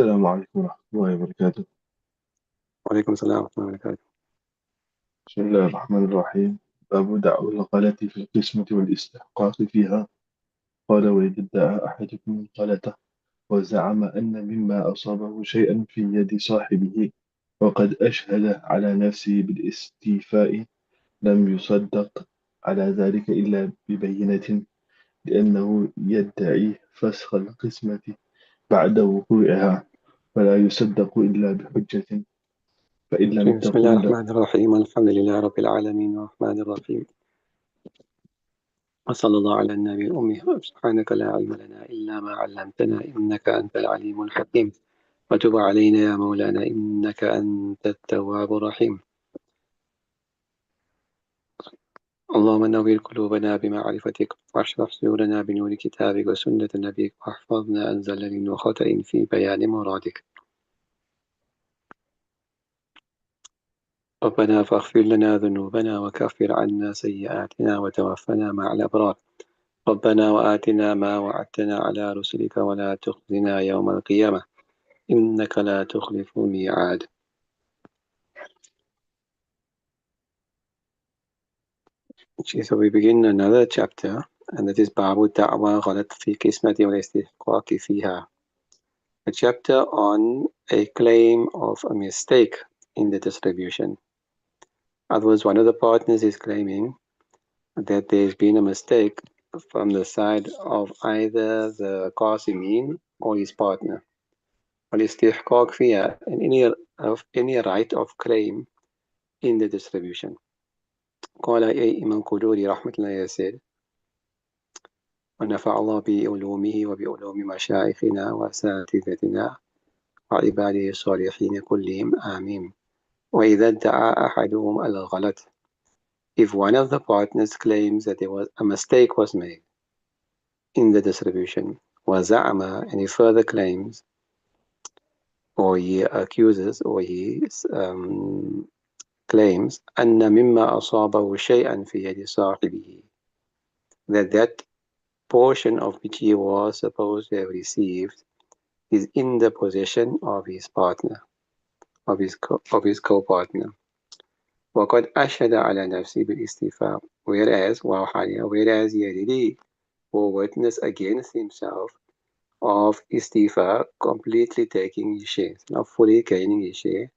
السلام عليكم ورحمة الله وبركاته. وعليكم السلام ورحمة الله وبركاته. بسم الله الرحمن الرحيم. باب دعوى الغلة في القسمة والاستحقاق فيها. قال: وإذا ادعى أحدكم الغلة وزعم أن مما أصابه شيئا في يد صاحبه وقد أشهد على نفسه بالاستيفاء لم يصدق على ذلك إلا ببينة، لأنه يدعي فسخ القسمة بعد وقوعها، فلا يصدق إلا بحجة، فإن لم بسم الله تكن له. الرحمن الرحيم، الحمد لله رب العالمين الرحمن الرحيم، وصلى الله على النبي الأمي. سبحانك لا علم لنا إلا ما علمتنا إنك أنت العليم الحكيم، وتب علينا يا مولانا إنك أنت التواب الرحيم. اللهم نوّر قلوبنا بمعرفتك، واشرح صدورنا بنور كتابك وسنة نبيك، واحفظنا عن زلل وخطأ في بيان مرادك. ربنا فاغفر لنا ذنوبنا وكفر عنا سيئاتنا وتوفنا مع الأبرار. ربنا وآتنا ما وعدتنا على رسلك ولا تخزنا يوم القيامة إنك لا تخلف الميعاد. Okay, so we begin another chapter, and that is باب الدعوى غلط في قسمة والاستحقاق فيها. A chapter on a claim of a mistake in the distribution. Otherwise, one of the partners is claiming that there's been a mistake from the side of either the qasimin or his partner. والاستحقاق فيها, and any right of claim in the distribution. قال أي Imam Quduri رحمة الله said, ونفع الله بعلومه وبعلوم مشايخنا وأساتذتنا وعباده الصالحين كلهم آمين. وإذا ادعى أحدهم الغلط, if one of the partners claims that a mistake was made in the distribution, وزعم, and he further claims, or he accuses, or he claims أن مما أصابه شيئا في يد صاحبه, that portion of which he was supposed to have received is in the possession of his partner, of his co-partner. وقد أشهد على نفسه بالاستيفاء, whereas he already bore witness against himself of istifa, completely taking his share, not fully gaining his share,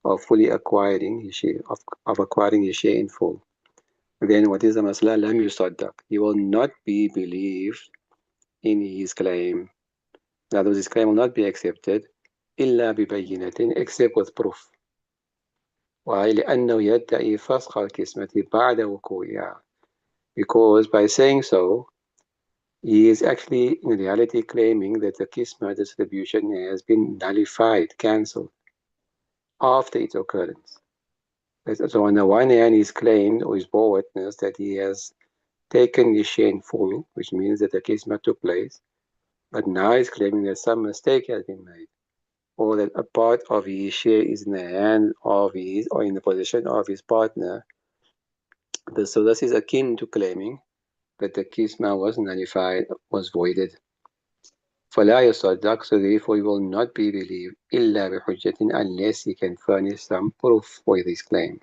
or fully acquiring his share, of acquiring his share in full. Then what is the masla? Lam yusaddaq. He will not be believed in his claim. In other words, his claim will not be accepted إلا ببينة, except with proof. Why? لأنه يدعي فسخ القسمة بعد وقوعها. Because by saying so, he is actually in reality claiming that the qisma distribution has been nullified, cancelled, after its occurrence. So on the one hand, he's claimed, or he's bore witness, that he has taken his share in full, which means that the qisma took place, but now he's claiming that some mistake has been made, or that a part of his share is in the hand of his, or in the possession of his partner. So this is akin to claiming that the qisma was nullified, was voided. فلا يصدق, so therefore he will not be believed إلا بحجة, unless he can furnish some proof for this claim.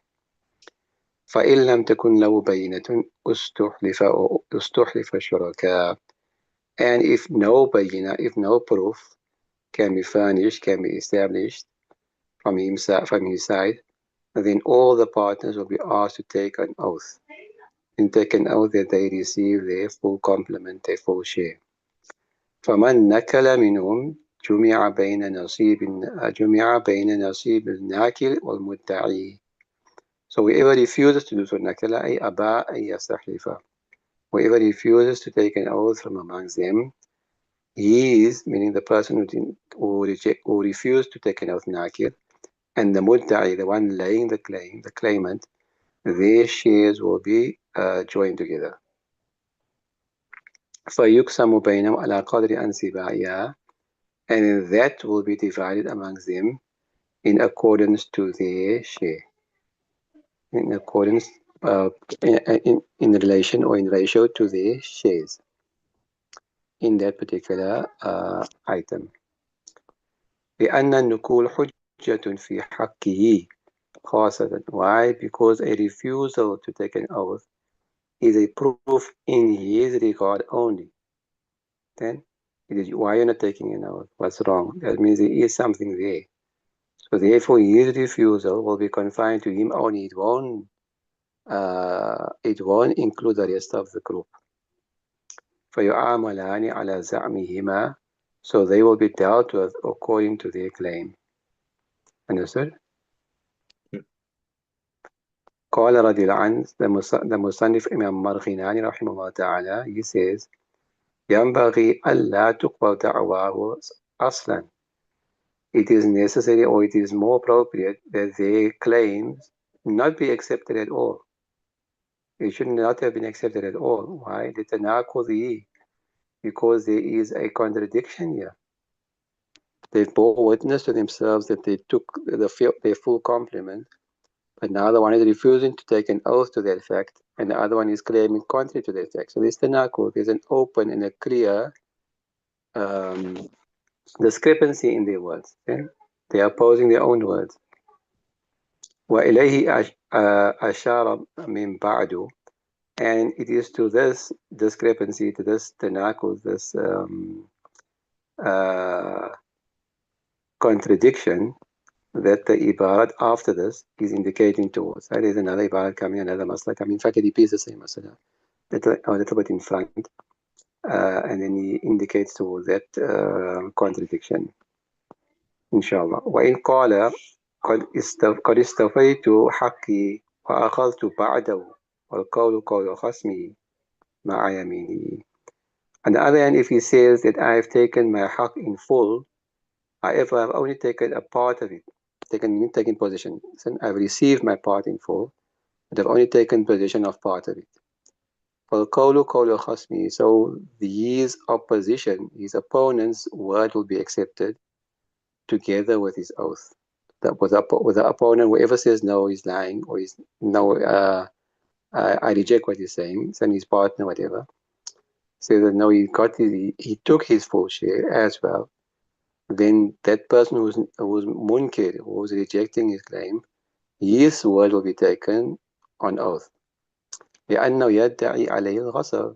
فإن لم تكن له بينة استحلف الشركاء, and if no bayina, if no proof can be furnished, can be established from his side, then all the partners will be asked to take an oath, and take an oath that they receive their full complement, their full share. فمن نكل منهم جمع بين نصيب الناكل والمدعي. So whoever refuses to do so, nakala ay aba ay yastahlifa. Whoever refuses to take an oath from amongst them, he is, meaning the person who refused to take an oath, nakir, and the mudda'i, the one laying the claim, the claimant, their shares will be joined together. فَيُقْسَمُ بَيْنَهُمْ عَلَى قَدْرِ أَنْصِبَائِهَا, and that will be divided amongst them in accordance to their share, in accordance, in relation or in ratio to their shares in that particular item. بأن النقول حجة في حقه خاصة. Why? Because a refusal to take an oath is a proof in his regard only. Then it is why you're not taking an oath. What's wrong? That means there is something there. So therefore, his refusal will be confined to him only. It won't include the rest of the group. فيعاملان على زعمهما, so they will be dealt with according to their claim. Understood? قال رضي الله عنه, the Musannif Imam Marghinani رحمه الله تعالى, he says, ينبغي ألا تقبل دعواه أصلا. It is necessary, or it is more appropriate, that their claims not be accepted at all. It should not have been accepted at all. Why? لتناقضه, because there is a contradiction here. They bore witness to themselves that they took their full complement, but now the one is refusing to take an oath to that fact, and the other one is claiming contrary to that fact. So there's tanaqud, there's an open and a clear um, discrepancy in their words. Okay? They are opposing their own words. وإليه أشار من بعد, and it is to this discrepancy, to this tanaqud, this uh, contradiction, that the ibarat after this is indicating towards. Right? There's another ibarat coming, another masla coming. In fact, it repeats the same masla, a little bit in front, and then he indicates towards that contradiction. Inshallah. وإن قال قد استفيت حقي وأخذت بعده والقول قول خصمي مع يمينه. On the other hand, if he says that I have taken my haq in full, however, I've only taken a part of it, taken possession. So I've received my part in full, but I've only taken possession of part of it. فالقول قول خصمي. So his opposition, his opponent's word will be accepted together with his oath. That with the opponent, whoever says no, he's lying, or he's no, I reject what he's saying, send his partner, whatever. Say that no, he took his full share as well. Then that person who's munkir, who was rejecting his claim, his word will be taken on oath. لأنه يدعي عليه الغصب.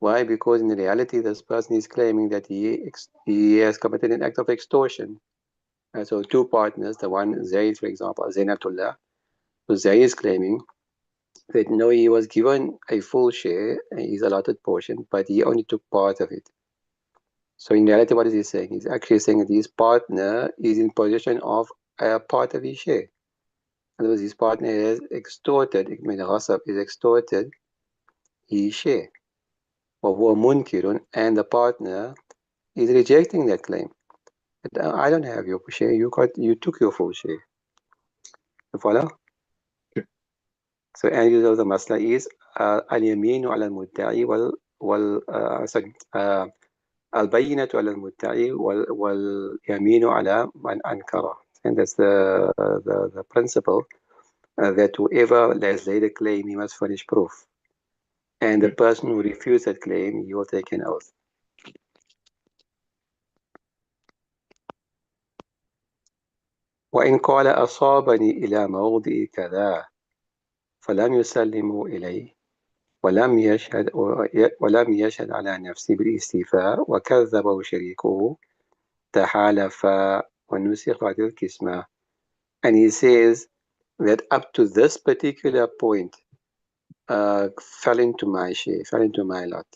Why? Because in reality, this person is claiming that he has committed an act of extortion. And so two partners, the one Zayd, for example, Zainatullah, so Zayd is claiming that no, he was given a full share, his allotted portion, but he only took part of it. So in reality, what is he saying? He's actually saying that his partner is in possession of a part of his share. In other words, his partner is extorted, I mean, Ghasab is extorted his share. وهو munkirun, and the partner is rejecting that claim. I don't have your share, you took your full share. You follow? Okay. So, and you know the masla is al-yaminu ala al-mudda'i al-bayyinatu ala al-mudda'i wal-yaminu ala man ankara. And that's the principle that whoever has laid a claim, he must furnish proof. And the person who refused that claim, he will take an oath. وإن قال أصابني إلى موضع كذا فلم يسلموا إليه ولم يشهد على نفسه بالاستيفاء وكذبه شريكه تحالف ونسخت القسمة. And he says that up to this particular point fell into my share, fell into my lot.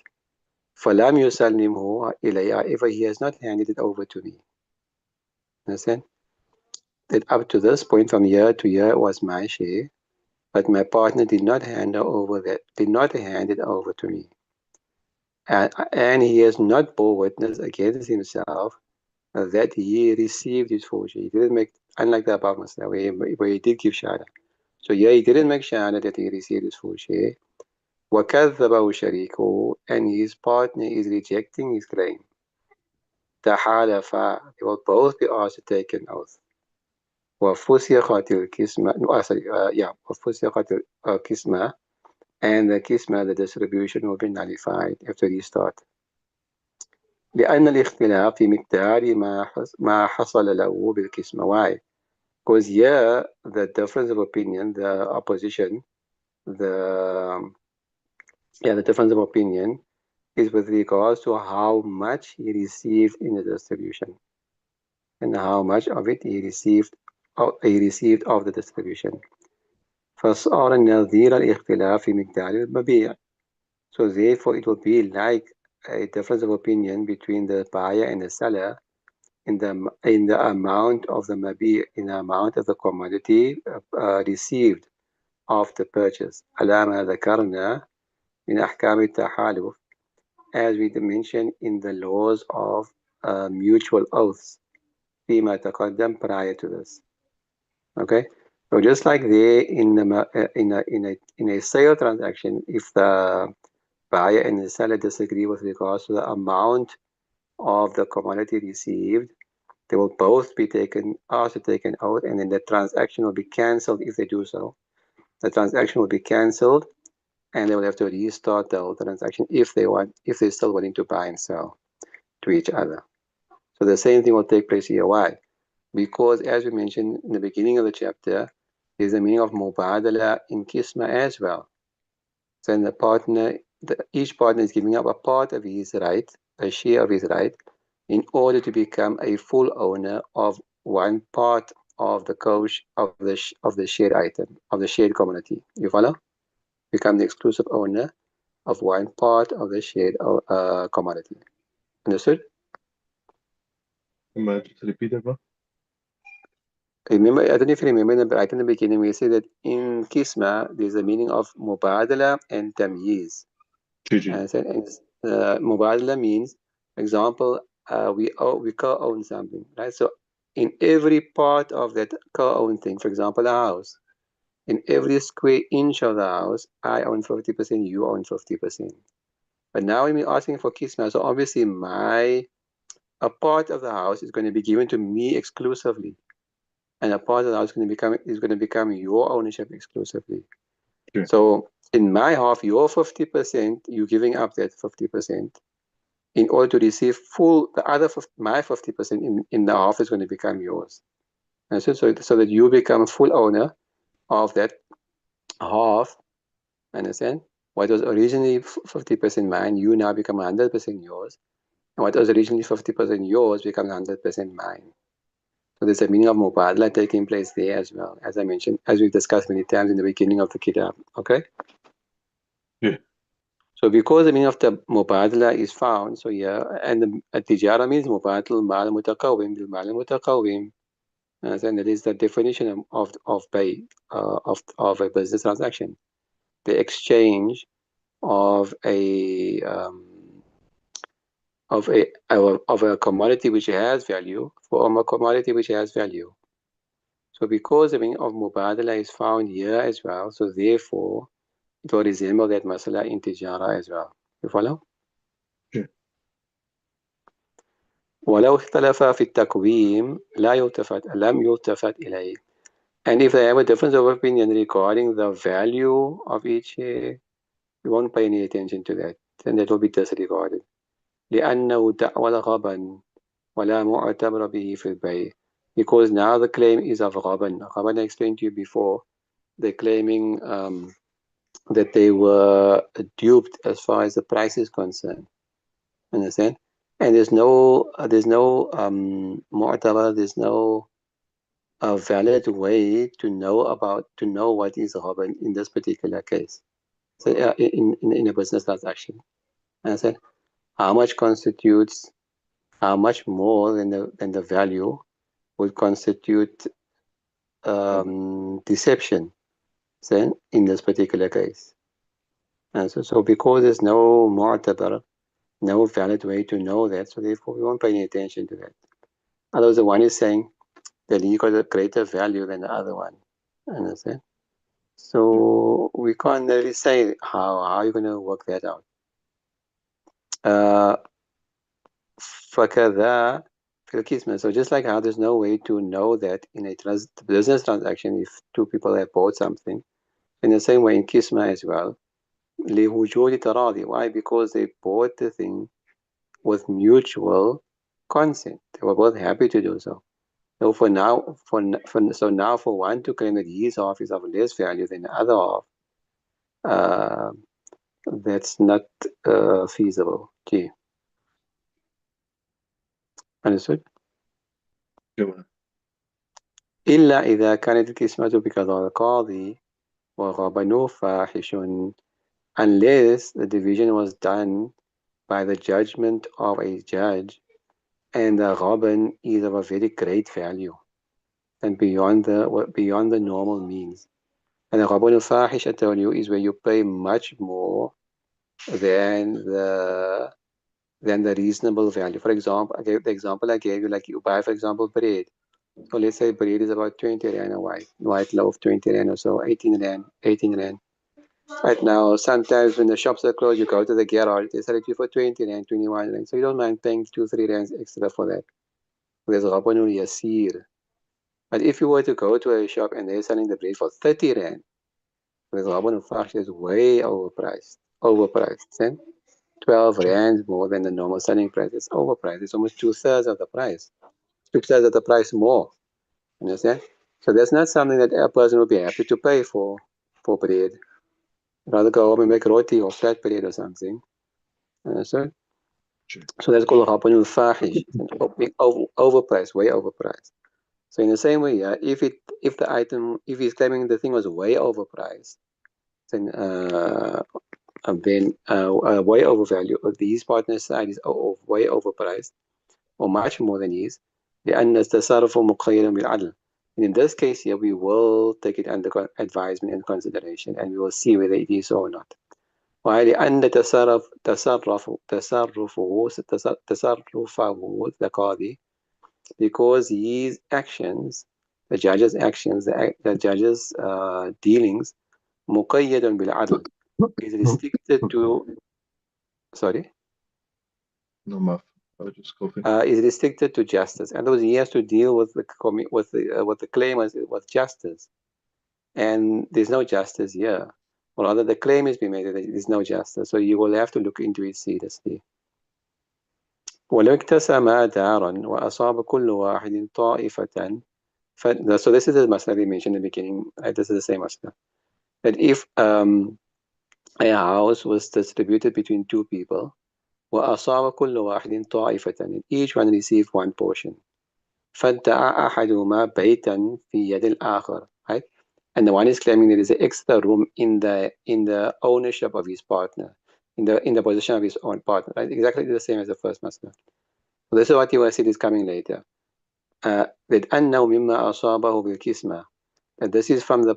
فلم يسلمه إليه, if he has not handed it over to me. Understand? That up to this point, from year to year, was my share, but my partner did not hand it over to me. And he has not bore witness against himself that he received his full share. He didn't make, unlike the above Masla, where he did give shahada. So yeah, he didn't make shahada that he received his full share. وَكَذَّبَهُ شَرِيكُهُ, and his partner is rejecting his claim. تَحَالَفَا, they will both be asked to take an oath. وَفُسِخَتِ الْقِسْمَةِ, وَفُسِخَتِ الْقِسْمَةِ, and the kisma, the distribution, will be nullified after restart. لأن الاختلاف في مقدار ما حصل له بالقسمة. Why? Because here the difference of opinion, the opposition, the the difference of opinion is with regards to how much he received in the distribution and how much of it he received of the distribution. فصار نظير الاختلاف في مقدار المبيع. So therefore it will be like a difference of opinion between the buyer and the seller in the amount of the mabi, in the amount of the commodity received after purchase. على ما ذكرنا من أحكام التحالف, as we mentioned in the laws of mutual oaths فيما تقدم prior to this. Okay, so just like there in a sale transaction, if the buyer and the seller disagree with regards to the amount of the commodity received, they will both be asked to take an oath, and then the transaction will be cancelled if they do so. The transaction will be cancelled, and they will have to restart the whole transaction if they're still willing to buy and sell to each other. So the same thing will take place here. Why? Because as we mentioned in the beginning of the chapter, there's a meaning of mubadala in kisma as well. So in each partner is giving up a part of his right, a share of his right, in order to become a full owner of one part of the shared item, of the shared commodity. You follow? Become the exclusive owner of one part of the shared commodity. Understood? ما repeat it? Remember, I don't know if you remember right in the beginning, we said that in Kisma, there's a meaning of Mubadala and Tamyiz. جي And Mubadala means, for example, we co-own something, right? So in every part of that co-owned thing, for example, a house, in every square inch of the house, I own 50%, you own 50%. But now when we're asking for Kisma, so obviously a part of the house is going to be given to me exclusively, and a part of the house is going to become your ownership exclusively. جي So in my half, your 50%, you're giving up that 50% in order to receive the other my 50% in the half is going to become yours. And so that you become full owner of that half. Understand? What was originally 50% mine, you now become 100% yours. And what was originally 50% yours becomes 100% mine. So there's a meaning of mubadala taking place there as well, as I mentioned, as we've discussed many times in the beginning of the kitab. Okay? جي So because the meaning of the mubadala is found, so yeah, and the tijara means mubadal mal mutakawim bil mal mutakawim. And that is the definition of bay, of a business transaction. The exchange of a commodity which has value for a commodity which has value. So because the meaning of mubadala is found here as well, so therefore it will resemble that masala in tijara as well. You follow? جي ولو اختلف في التقويم لم يلتفت إليه. And if they have a difference of opinion regarding the value of each share, we won't pay any attention to that. Then that will be disregarded. لأنه دعوى الغبن ولا معتبر به في البيع. Because now the claim is of غبن. غبن I explained to you before. They're claiming that they were duped as far as the price is concerned. Understand? And there's no mu'tabar, there's no a valid way to know what is ghaban in this particular case. So in a business transaction, understand how much constitutes, how much more than the value would constitute deception, say, in this particular case. And so because there's no mu'tabar, no valid way to know that, so therefore we won't pay any attention to that. Otherwise, the one is saying that he got a greater value than the other one. Understand? So we can't really say how you're going to work that out. فكذا في القسمة. So just like how there's no way to know that in a business transaction if two people have bought something, in the same way in Kisma as well, لوجود تراضي. Why? Because they bought the thing with mutual consent. They were both happy to do so. So for now, so now for one to claim that his half is of less value than the other half, uh, that's not feasible. Gee, understood? تمام. إلا إذا كانت القسمة بقضاء القاضي وغبن فاحش, unless the division was done by the judgment of a judge and the ghaban is of a very great value and beyond the normal means. And the ghaban al-fahish, I tell you, is where you pay much more than the than the reasonable value. For example, the example I gave you, like you buy, for example, bread. So let's say bread is about 20 rand a white loaf, 20 rand or so, 18 rand, 18 rand. Right now, sometimes when the shops are closed, you go to the garage, they sell it to you for 20 rand, 21 rand. So you don't mind paying 2, 3 rands extra for that. There's Rabbanul Yasir. But if you were to go to a shop and they're selling the bread for 30 rand, there's Rabbanul Fash is way overpriced. Overpriced. Then 12 rands more than the normal selling price. It's overpriced. It's almost two-thirds of the price. Two-thirds of the price more. Understand? So that's not something that a person would be happy to pay for bread. Rather go home and make roti or flat bread or something. Understand? So that's called Rabbanul Fahish. It's overpriced, way overpriced. So in the same way, yeah, if he's claiming the thing was way overpriced, then way overvalued, or his partner's side is way overpriced, or much more than his, لأن التصرف مقيد بالعدل. And in this case here, we will take it under advisement and consideration, and we will see whether it is so or not. Why? لأن تصرفه القاضي, because his actions, the judge's actions, the judge's dealings, مقيد بالعدل, is restricted to, sorry, No, maaf. I was just coughing. is restricted to justice. In other words, he has to deal with the claimants with justice, and there's no justice here. Or rather, the claim is being made that there's no justice, so you will have to look into it seriously. ولو اقتسم دارا وأصاب كل واحد طائفة. So this is the masala we mentioned in the beginning. Right? This is the same masala. That if a house was distributed between two people, وأصاب كل واحد طائفة, and each one received one portion. فادعى أحدهما بيتا في يد الآخر. Right? And the one is claiming there is an extra room in the ownership of his partner, in the possession of his own partner. Right? Exactly the same as the first masala. So this is what you will see is coming later. That أنه مما أصابه بالكسمة, that this is from the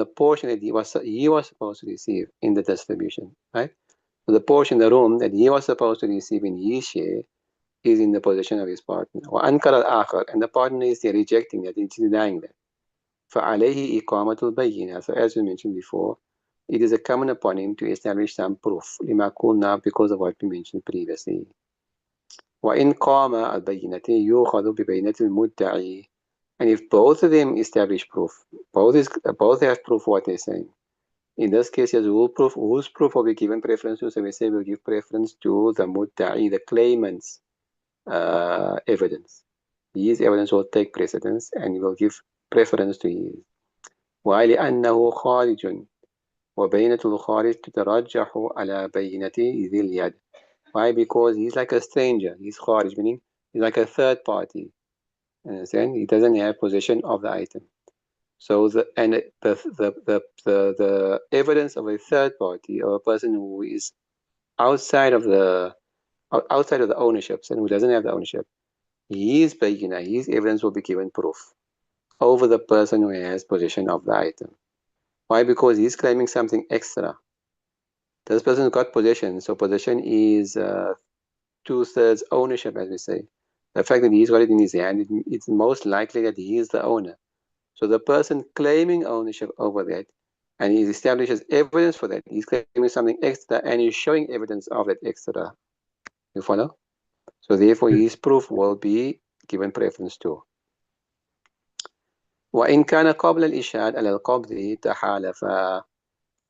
portion that he was supposed to receive in the distribution, right? So the portion, the room that he was supposed to receive in his share is in the possession of his partner. وأنكر الآخر, and the partner is rejecting that, it's denying that. فعليه إقامة البينة. So as we mentioned before, it is incumbent upon him to establish some proof. لما قلنا, because of what we mentioned previously. وإن قام البينتين يؤخذ ببينة المدعي. And if both of them establish proof, both have proof what they're saying. In this case, yes, whose proof will be given preference to? So we say we'll give preference to the mudda'i, the claimant's evidence. His evidence will take precedence, and we will give preference to his. وَلِأَنَّهُ خَارِجٌ وَبَيْنَةُ الْخَارِجِ تترجح على بينة ذي اليد. Why? Because he's like a stranger. He's kharij, meaning he's like a third party. Understand? He doesn't have possession of the item. So the evidence of a third party, or a person who is outside of the ownership and who doesn't have the ownership, his bayina, his evidence will be given proof over the person who has possession of the item. Why? Because he's claiming something extra. This person got possession, so possession is two-thirds ownership, as we say. The fact that he's got it in his hand, it's most likely that he is the owner. So the person claiming ownership over that, and he establishes evidence for that, he's claiming something extra, and he's showing evidence of that extra. You follow? So therefore, his proof will be given preference to. وإن كان قبل الإشهاد على القبض تحالفا.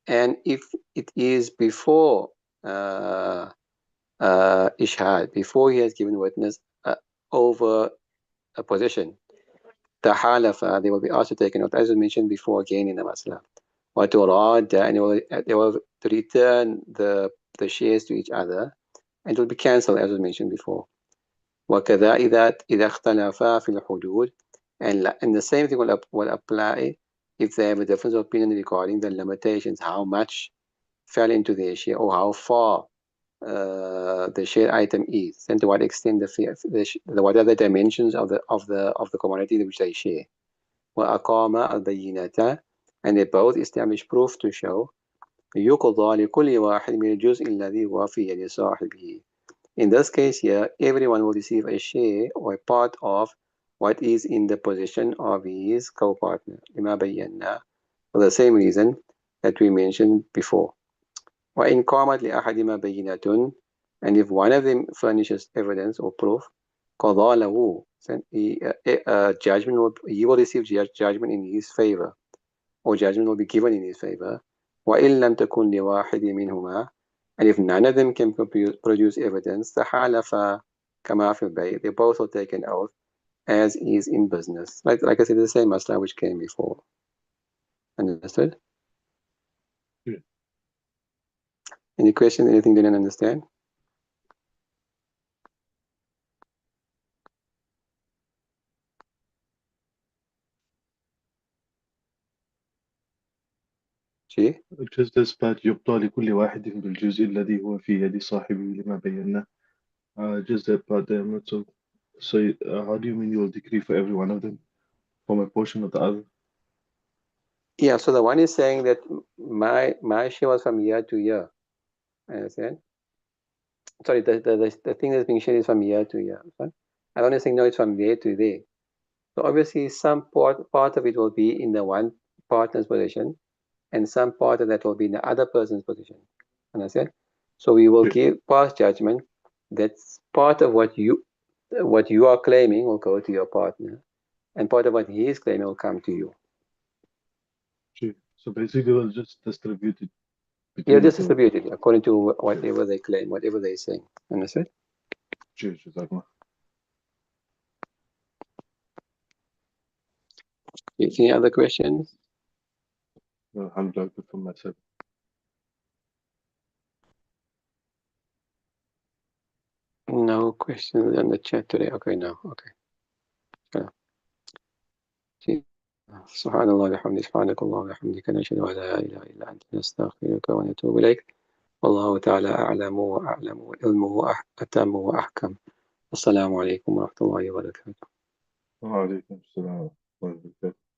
And if it is before ishhad, before he has given witness over a position. Tahalafa, they will be asked to take an oath, as I mentioned before again in the Masla. Waturada, and they will to return the shares to each other, and it will be cancelled, as was mentioned before. وكذا إذا اختلفا في الحدود, and the same thing will apply if they have a difference of opinion regarding the limitations, how much fell into their share or how far the share item is, and to what extent what are the dimensions of the commodity which they share. وأقام البينة, and they both establish proof to show يقضى لكل واحد من الجزء الذي هو في يد صاحبه. In this case here, everyone will receive a share or a part of what is in the possession of his co-partner. لما بينا, for the same reason that we mentioned before. وإن قامت لأحدهما بينة, and if one of them furnishes evidence or proof, قضى له, he will receive judgment in his favor, or judgment will be given in his favor. وإن لم تكن لواحد منهما, and if none of them can produce evidence, تحالفا كما في البيع, they both will take an oath as is in business. Like I said, the same masla which came before. Understood? Yeah. Any question? Anything you didn't understand? See? Just this part يبطى لكل واحد بالجزء الذي هو في يد صاحبه لما بينا. Just that part there, I'm not so how do you mean you will decree for every one of them from a portion of the other? Yeah, so the one is saying that my share was from year to year. Understand? Sorry, the thing that's being shared is from year to year. Right? I don't think no, it's from there to there. So obviously some part of it will be in the one partner's position, and some part of that will be in the other person's position. Understand? So we will Yeah. pass judgment that part of what you are claiming will go to your partner, and part of what he is claiming will come to you. Sure. So basically we'll just distribute it Yeah, between just the distribute it according to whatever they claim, whatever they're saying. Understood? Sure, جزاك Any other questions? الله. الحمد لله good from myself. No questions in the chat today. Okay, no. Okay. سبحان الله وبحمده سبحانك اللهم وبحمدك نشهد أن لا إله إلا أنت نستغفرك ونتوب إليك والله تعالى أعلم وأعلم وعلمه أتم وأحكم. السلام عليكم ورحمة الله وبركاته. وعليكم السلام ورحمة الله وبركاته.